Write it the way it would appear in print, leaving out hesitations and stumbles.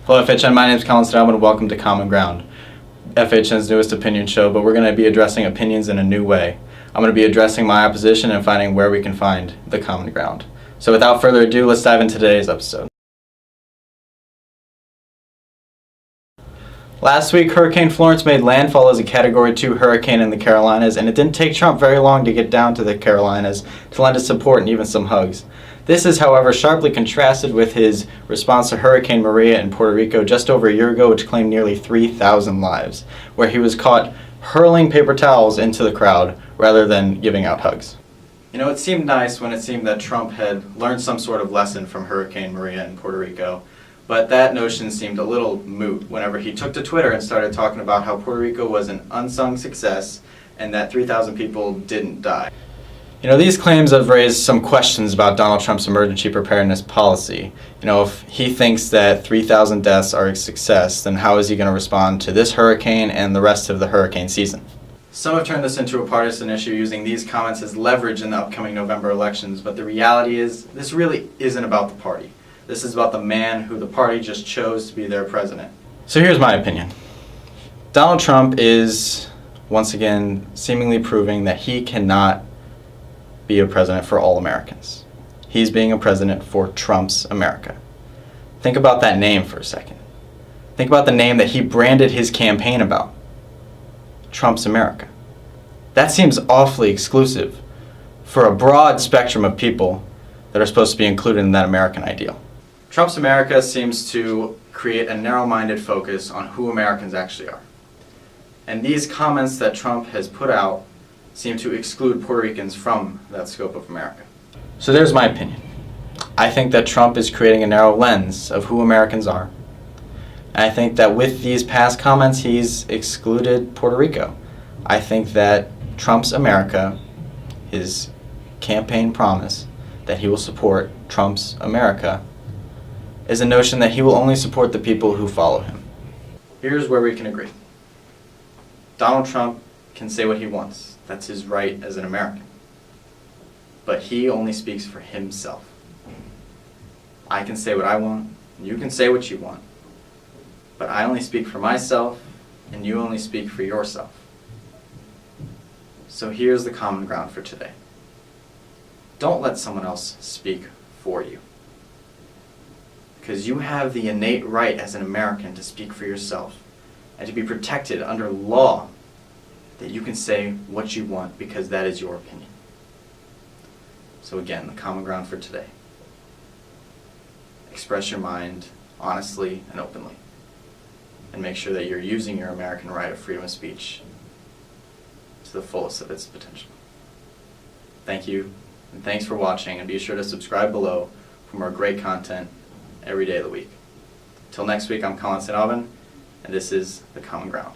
Hello FHN, my name is Colin St and welcome to Common Ground, FHN's newest opinion show, but we're going to be addressing opinions in a new way. I'm going to be addressing my opposition and finding where we can find the common ground. So without further ado, let's dive into today's episode. Last week, Hurricane Florence made landfall as a Category 2 hurricane in the Carolinas, and it didn't take Trump very long to get down to the Carolinas to lend his support and even some hugs. This is, however, sharply contrasted with his response to Hurricane Maria in Puerto Rico just over a year ago, which claimed nearly 3,000 lives, where he was caught hurling paper towels into the crowd rather than giving out hugs. You know, it seemed nice when it seemed that Trump had learned some sort of lesson from Hurricane Maria in Puerto Rico, but that notion seemed a little moot whenever he took to Twitter and started talking about how Puerto Rico was an unsung success and that 3,000 people didn't die. You know, these claims have raised some questions about Donald Trump's emergency preparedness policy. You know, if he thinks that 3,000 deaths are a success, then how is he going to respond to this hurricane and the rest of the hurricane season? Some have turned this into a partisan issue using these comments as leverage in the upcoming November elections, but the reality is this really isn't about the party. This is about the man who the party just chose to be their president. So here's my opinion. Donald Trump is, once again, seemingly proving that he cannot be a president for all Americans. He's being a president for Trump's America. Think about that name for a second. Think about the name that he branded his campaign about. Trump's America. That seems awfully exclusive for a broad spectrum of people that are supposed to be included in that American ideal. Trump's America seems to create a narrow-minded focus on who Americans actually are. And these comments that Trump has put out seem to exclude Puerto Ricans from that scope of America. So there's my opinion. I think that Trump is creating a narrow lens of who Americans are. And I think that with these past comments, he's excluded Puerto Rico. I think that Trump's America, his campaign promise that he will support Trump's America, is a notion that he will only support the people who follow him. Here's where we can agree. Donald Trump can say what he wants. That's his right as an American. But he only speaks for himself. I can say what I want, and you can say what you want. But I only speak for myself, and you only speak for yourself. So here's the common ground for today. Don't let someone else speak for you. Because you have the innate right as an American to speak for yourself and to be protected under law that you can say what you want because that is your opinion. So again, the common ground for today. Express your mind honestly and openly. And make sure that you're using your American right of freedom of speech to the fullest of its potential. Thank you, and thanks for watching, and be sure to subscribe below for more great content every day of the week. Till next week, I'm Colin St, and this is The Common Ground.